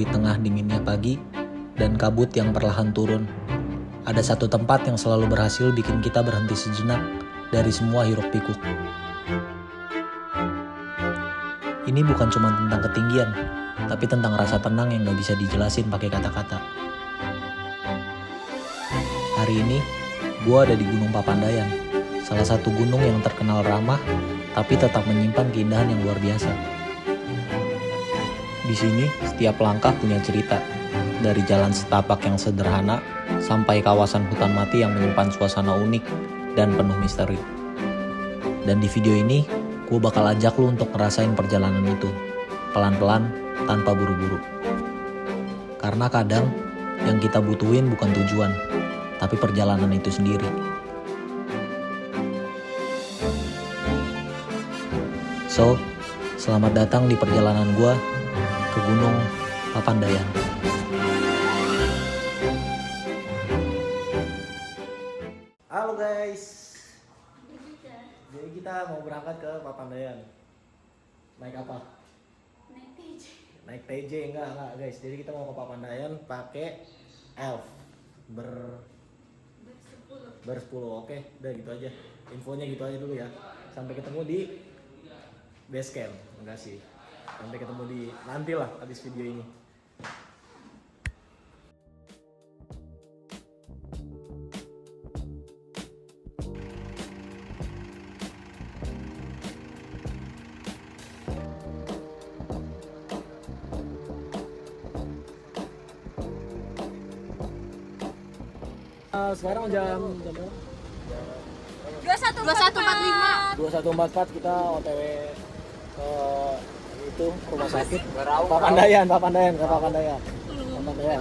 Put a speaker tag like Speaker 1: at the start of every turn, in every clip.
Speaker 1: di tengah dinginnya pagi dan kabut yang perlahan turun, ada satu tempat yang selalu berhasil bikin kita berhenti sejenak dari semua hiruk pikuk. Ini bukan cuma tentang ketinggian, tapi tentang rasa tenang yang gak bisa dijelasin pakai kata-kata. Hari ini, gue ada di Gunung Papandayan, salah satu gunung yang terkenal ramah, tapi tetap menyimpan keindahan yang luar biasa. Di sini, setiap langkah punya cerita, dari jalan setapak yang sederhana, sampai kawasan hutan mati yang menyimpan suasana unik dan penuh misteri. Dan di video ini, gue bakal ajak lu untuk ngerasain perjalanan itu, pelan-pelan, tanpa buru-buru. Karena kadang, yang kita butuhin bukan tujuan, tapi perjalanan itu sendiri. So, selamat datang di perjalanan gue ke Gunung Papandayan. Halo guys, jadi kita mau berangkat ke Papandayan. Naik apa?
Speaker 2: Naik TJ.
Speaker 1: Naik TJ enggak guys. Jadi kita mau ke Papandayan pakai Elf bersepuluh. Oke, udah gitu aja. Infonya gitu aja dulu ya. Sampai ketemu di base camp. Enggak sih. Sampai ketemu di nanti lah habis video ini. Sekarang jam berapa?
Speaker 2: 21.45.
Speaker 1: 21.44 kita OTW ke itu rumah sakit Papandayan.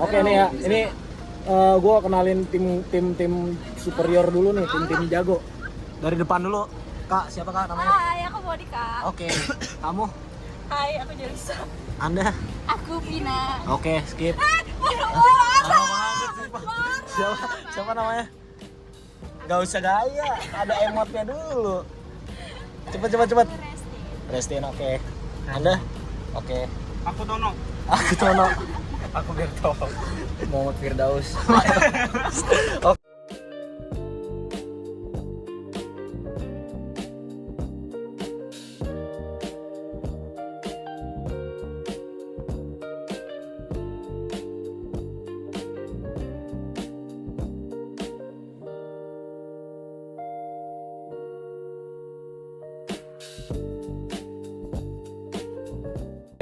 Speaker 1: Oke nih ya, ini gue kenalin tim superior dulu nih, tim jago. Dari depan dulu, Kak, siapa Kak namanya?
Speaker 2: Hai, aku Monica.
Speaker 1: Oke, kamu?
Speaker 2: Hai, aku Jelisa.
Speaker 1: Anda?
Speaker 2: Aku Pina.
Speaker 1: Oke, skip. Siapa namanya? Gak usah gaya, ada emotnya dulu. Cepet. Restin, oke. Anda? Oke.
Speaker 3: Aku Tono.
Speaker 1: Aku Berto. Muhammad Firdaus. Oke.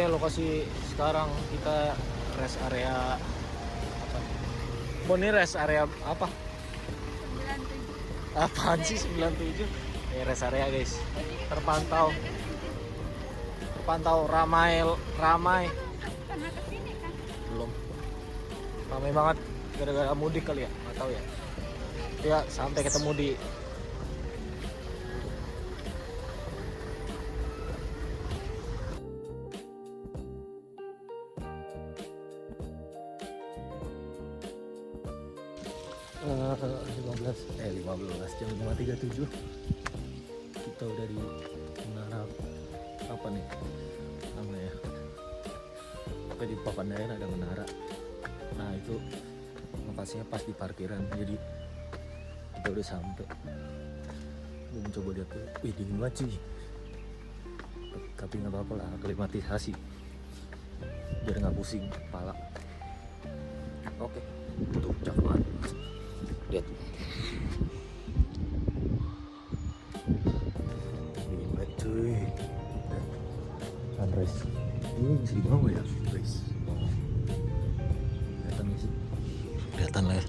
Speaker 1: Lokasi sekarang kita rest area apa? Ini rest area apa?
Speaker 2: 97.
Speaker 1: Apaan sih 97? Rest area guys. Terpantau ramai.
Speaker 2: Pernah kesini kan?
Speaker 1: Belum. Ramai banget gara-gara mudik kali ya? Nggak tahu ya. Ya sampai ketemu di uh, 15 jam 5.37 kita udah di menara apa nih namanya, oke di Papandayan ada menara. Nah itu lokasinya pas di parkiran, jadi kita udah sampai. Gue mencoba lihat tuh, wih dingin banget cuy, tapi nggak apa-apa lah, aklimatisasi biar nggak pusing kepala. Oke, tuh cakep banget. Lihat, dingin banget cuy. Sunrise ini bisa di bawah ya guys, kelihatan gak sih? Kelihatan lah ya,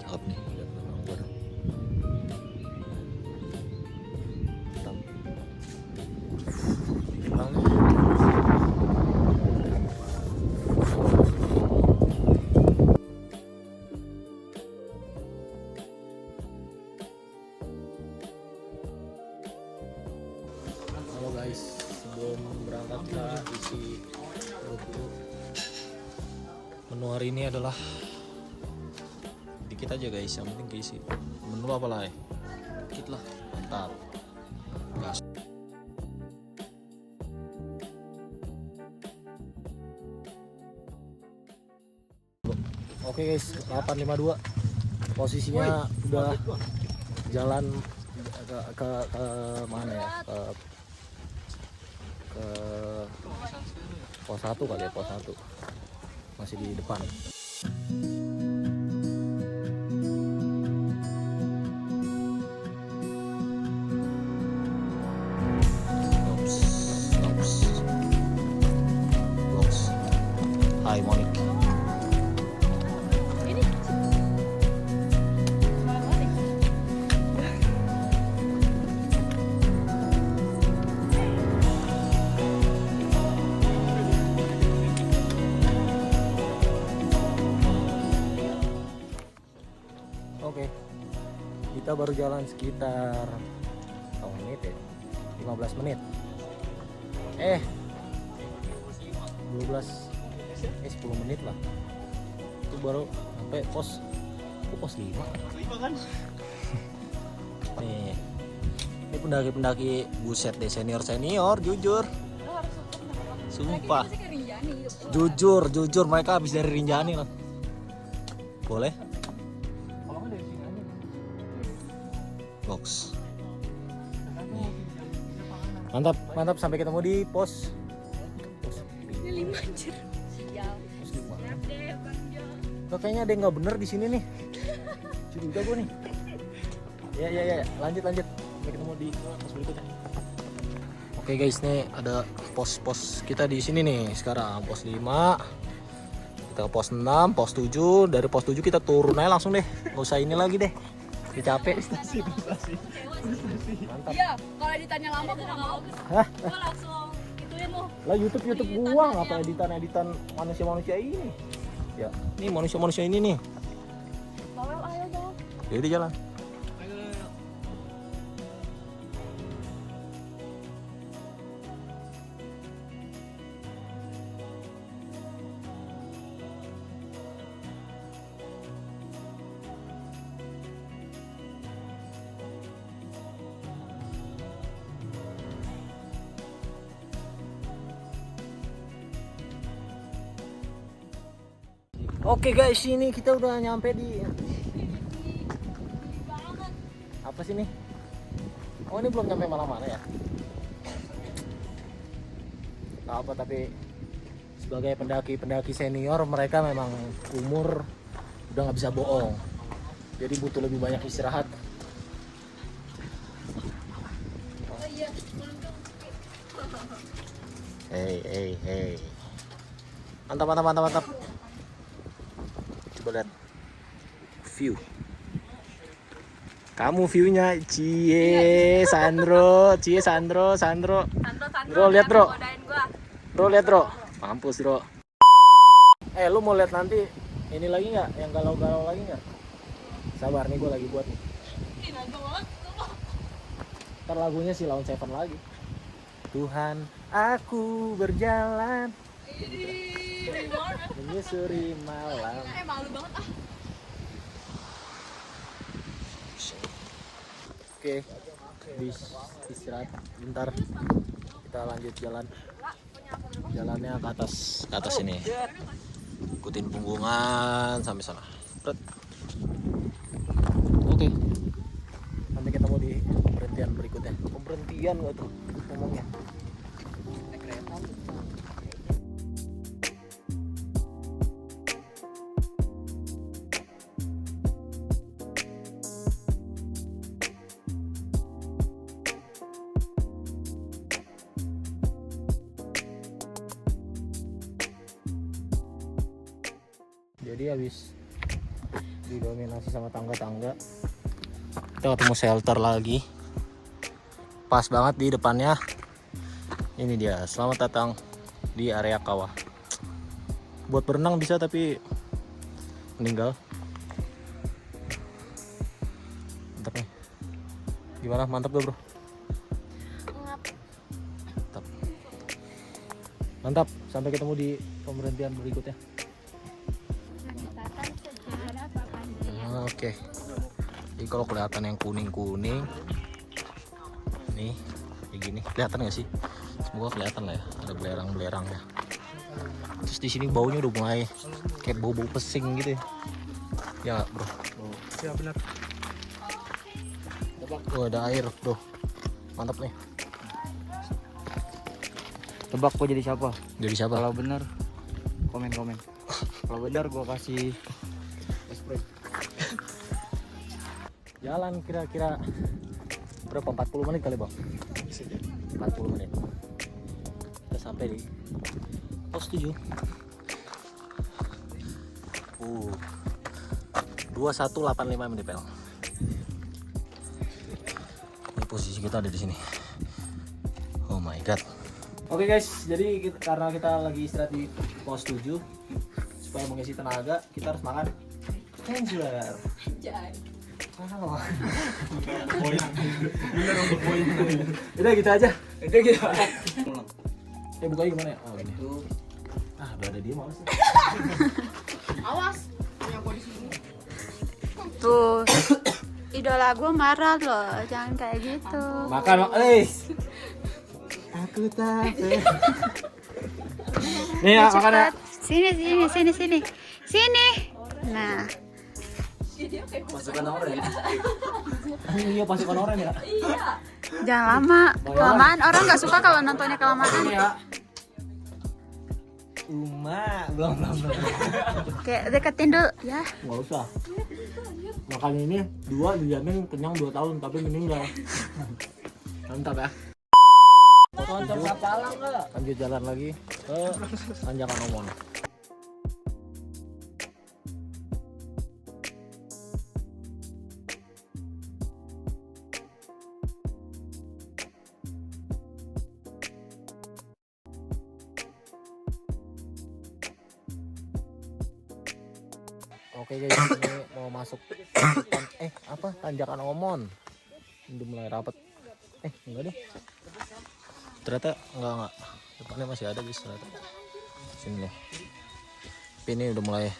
Speaker 1: cakep nih. Lihat memang baru hitam hilang. Halo guys, sebelum berangkat kita isi perut dulu. Menu hari ini adalah dikit aja guys, yang penting keisi. Menu apa lah ya? Dikit lah, mantap. Gas. Oke guys, 852. Posisinya udah jalan ke mana ya? Ke pos 1 kali ya, pos 1. Masih di depan. Hai Monik.
Speaker 2: Ini.
Speaker 1: Oke. Kita baru jalan sekitar berapa menit ya? 15 menit. 10 menit lah. Itu baru sampai pos 5 kan. Nih. Ini pendaki-pendaki buset deh, senior jujur. Sumpah. Jujur mereka habis dari Rinjani loh. Boleh? Box. Mantap sampai ketemu di pos
Speaker 2: 5 anjir.
Speaker 1: Kok kayaknya ada yang nggak bener di sini nih. Curiga gue nih. Ya, lanjut. Sampai ketemu di pos berikutnya. Oke guys, nih ada pos kita di sini nih sekarang, pos 5. Kita ke pos 6, pos 7. Dari pos 7 kita turun aja langsung deh. Nggak usah ini lagi deh. Udah capek. Mantap.
Speaker 2: Iya, kalau ditanya lama gue nggak mau.
Speaker 1: Hah?
Speaker 2: Gue langsung ituin lu.
Speaker 1: Lah YouTube gua ngapa editan manusia ini? Ya, ini manusia ini nih.
Speaker 2: Bawel ayo dong.
Speaker 1: Yaudah jalan. Oke guys, ini kita udah nyampe di apa sih nih? Oh, ini belum nyampe mana-mana ya? Gak apa, tapi sebagai pendaki senior mereka memang umur udah nggak bisa bohong. Jadi butuh lebih banyak istirahat. Hey. Mantap. Coba lihat view. Kamu viewnya Sandro. Bro, lihat bro. Lihat bro. Mampus bro. Lu mau lihat nanti ini lagi nggak? Yang galau-galau lagi nggak? Sabar nih, gue lagi buat nih. Ntar lagunya si Lawn Seven lagi. Tuhan, aku berjalan menyusuri malam.
Speaker 2: Malu banget ah.
Speaker 1: Oke, istirahat bentar. Kita lanjut jalan. Jalannya ke atas ini. Ikutin punggungan sampai sana. Oke. Sampai ketemu di pemberhentian berikutnya. Pemberhentian nggak tuh ngomongnya? Jadi habis didominasi sama tangga-tangga, kita ketemu shelter lagi. Pas banget di depannya. Ini dia, selamat datang di area kawah. Buat berenang bisa tapi meninggal. Mantap nih. Gimana? Mantap gak bro? Mantap. Sampai ketemu di pemberhentian berikutnya. Oke. Jadi kalau kelihatan yang kuning-kuning, nih kayak gini, kelihatan nggak sih? Semoga kelihatan lah ya, ada belerang-belerangnya. Terus di sini baunya udah mulai kayak bau-bau pesing gitu ya. Ya nggak, bro?
Speaker 3: Ya benar.
Speaker 1: Oh, ada air, bro. Mantap nih.
Speaker 3: Tebak gua jadi siapa?
Speaker 1: Jadi siapa?
Speaker 3: Kalau benar komen. Kalau benar gua kasih spray.
Speaker 1: Jalan kira-kira berapa? 40 menit kali, Bang? 40 menit. Kita sampai di pos 7. 2185 mdpl. Ini posisi kita ada di sini. Oh my god. Oke guys, jadi karena kita lagi istirahat di pos 7, supaya mengisi tenaga, kita harus makan Ranger.
Speaker 2: Jai.
Speaker 1: Wow. Udah gitu aja.
Speaker 3: Itu gitu.
Speaker 1: Bukanya gimana ya? Oh gini. Udah ada dia males.
Speaker 2: Awas. Punya gua di sini.
Speaker 4: Tuh, idola gue marah loh, jangan kayak gitu.
Speaker 1: Makan, aku tak. Nih ya, makan ya.
Speaker 4: Sini. Nah,
Speaker 3: Masukkan oren.
Speaker 1: Iya, pasukan orang ya.
Speaker 2: Iya.
Speaker 4: jangan lama, kelamaan orang nggak suka kalau nontonnya kelamaan.
Speaker 1: Ini ya. Belum.
Speaker 4: Kayak deketin dulu, ya.
Speaker 1: Nggak usah. Makan ini 2 dijamin kenyang 2 tahun tapi meninggal. Mantap ya. Lanjut jalan lagi ke Tanjakan Omon. Oke guys, ini mau masuk Tanjakan Omon. Udah mulai rapat. Enggak deh. Ternyata enggak. Depannya masih ada guys ternyata. Sini nih. Tapi ini udah mulai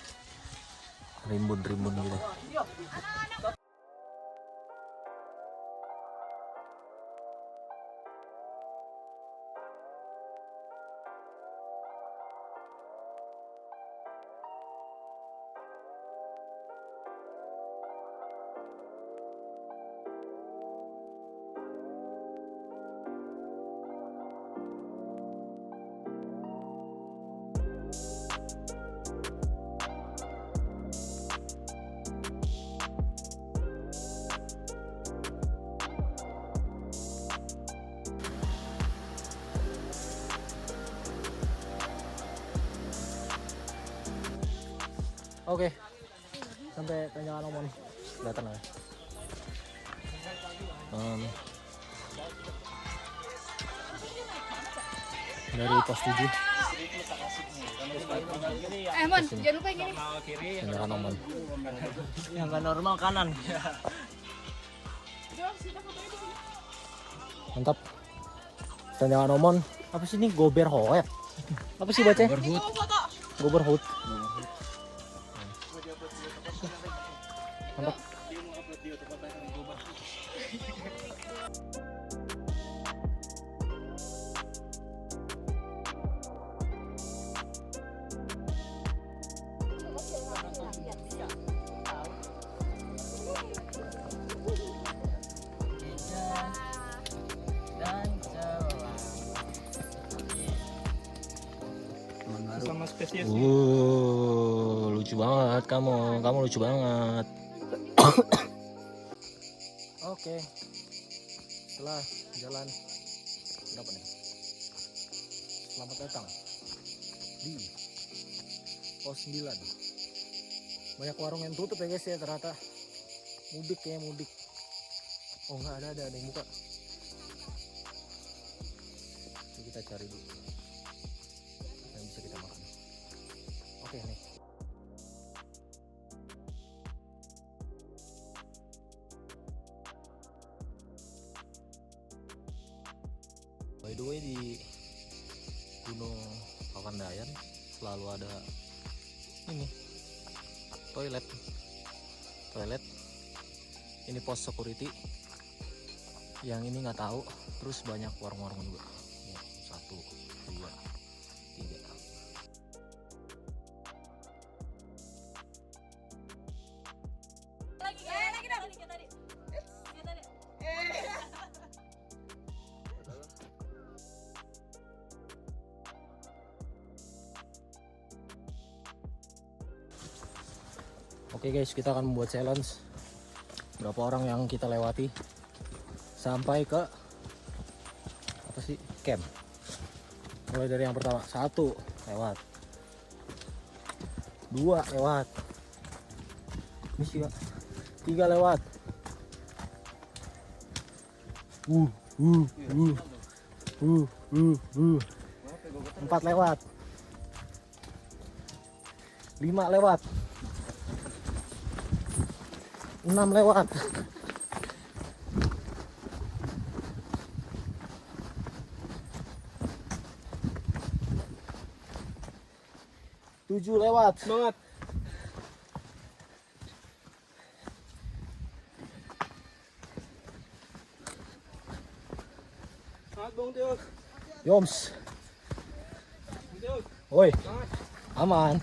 Speaker 1: rimbun gitu. Oke, sampai Tanjakan Omon nih, kelihatan ya. Dari pos 7
Speaker 2: Mon, jangan lupa yang ini.
Speaker 1: Tanjakan Omon.
Speaker 3: Yang nggak normal kanan.
Speaker 1: Mantap. Tanjakan Omon. Apa sih ini? Goberhoet. Apa sih bacanya? Goberhoet. Mantap.
Speaker 3: Sama spesies.
Speaker 1: Lucu banget kamu lucu banget. Oke. Setelah jalan berapa nih? Selamat datang di pos 9. Banyak warung yang tutup ya guys ya, ternyata mudik. Oh enggak, ada yang buka. Jadi kita cari dulu yang bisa kita makan. Oke nih. By the way, di Gunung Papandayan selalu ada ini toilet. Ini pos security. Yang ini nggak tahu. Terus banyak warung-warung juga. 1, 2, 3. Oke guys, kita akan membuat challenge berapa orang yang kita lewati sampai ke apa sih, camp. Mulai dari yang pertama, 1 lewat, 2 lewat, ini sih 3 lewat, 4 lewat, 5 lewat, 6 lewat, 7 lewat. Semangat. 8 Yoms. Woi. Aman.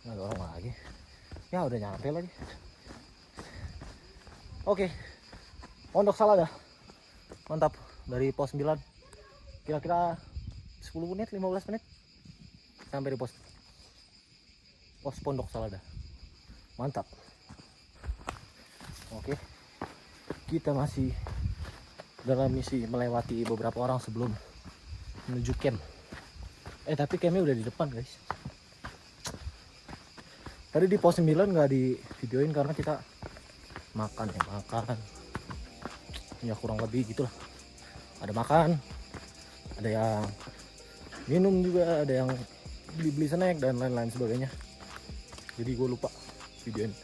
Speaker 1: Nggak ada orang lagi. Ya udah nyampe lagi. Oke. Pondok Salada. Mantap. Dari pos 9. Kira-kira 10 menit, 15 menit sampai di pos Pondok Salada. Mantap. Oke. Kita masih dalam misi melewati beberapa orang sebelum menuju camp. Tapi campnya udah di depan guys. Tadi di pos 9 nggak di videoin karena kita makan. Ya kurang lebih gitulah. Ada makan, ada yang minum juga, ada yang beli-beli snack dan lain-lain sebagainya. Jadi gue lupa videoin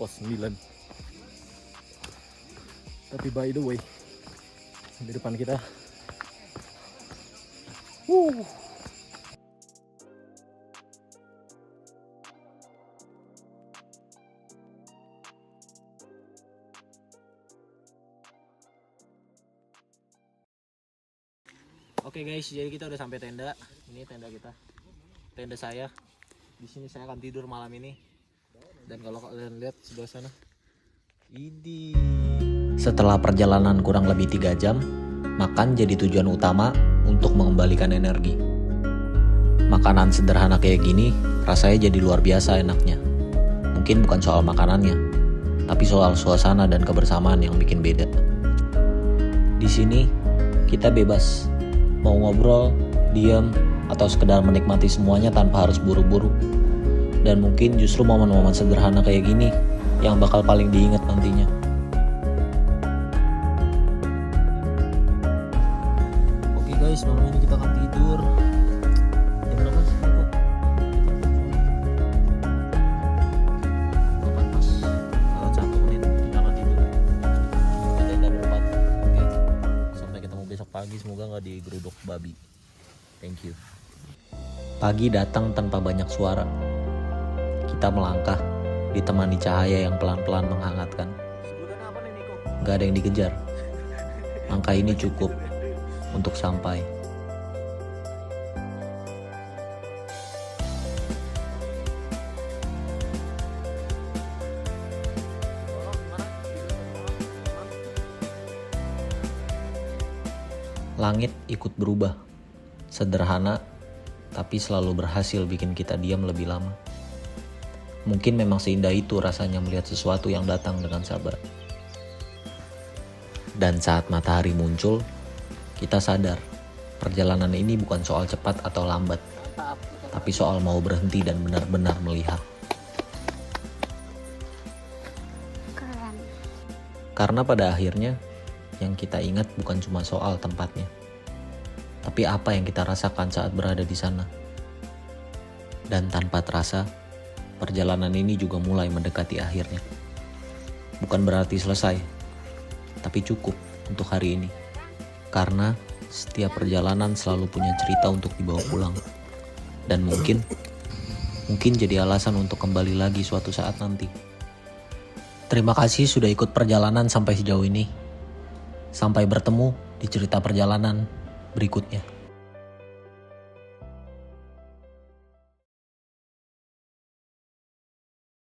Speaker 1: pos 9. Tapi by the way, di depan kita Oke guys, jadi kita udah sampai tenda. Ini tenda kita, tenda saya. Di sini saya akan tidur malam ini. Dan kalau kalian lihat sebelah sana, ini.
Speaker 5: Setelah perjalanan kurang lebih 3 jam, makan jadi tujuan utama untuk mengembalikan energi. Makanan sederhana kayak gini, rasanya jadi luar biasa enaknya. Mungkin bukan soal makanannya, tapi soal suasana dan kebersamaan yang bikin beda. Di sini kita bebas. Mau ngobrol, diam, atau sekedar menikmati semuanya tanpa harus buru-buru. Dan mungkin justru momen-momen sederhana kayak gini yang bakal paling diingat nantinya.
Speaker 1: Oke guys, malam ini kita akan tidur. Jam berapa sih? Pas. Kalau 1 menit kita akan tidur. Di tenda berempat. Oke. Sampai ketemu besok pagi, semoga nggak digeruduk babi. Thank you.
Speaker 5: Pagi datang tanpa banyak suara. Kita melangkah, ditemani cahaya yang pelan-pelan menghangatkan. Gak ada yang dikejar. Langkah ini cukup untuk sampai. Langit ikut berubah. Sederhana, tapi selalu berhasil bikin kita diam lebih lama. Mungkin memang seindah itu rasanya melihat sesuatu yang datang dengan sabar. Dan saat matahari muncul, kita sadar perjalanan ini bukan soal cepat atau lambat, tapi soal mau berhenti dan benar-benar melihat.
Speaker 4: Keren.
Speaker 5: Karena pada akhirnya, yang kita ingat bukan cuma soal tempatnya, tapi apa yang kita rasakan saat berada di sana. Dan tanpa terasa, perjalanan ini juga mulai mendekati akhirnya. Bukan berarti selesai, tapi cukup untuk hari ini. Karena setiap perjalanan selalu punya cerita untuk dibawa pulang. Dan mungkin jadi alasan untuk kembali lagi suatu saat nanti. Terima kasih sudah ikut perjalanan sampai sejauh ini. Sampai bertemu di cerita perjalanan berikutnya.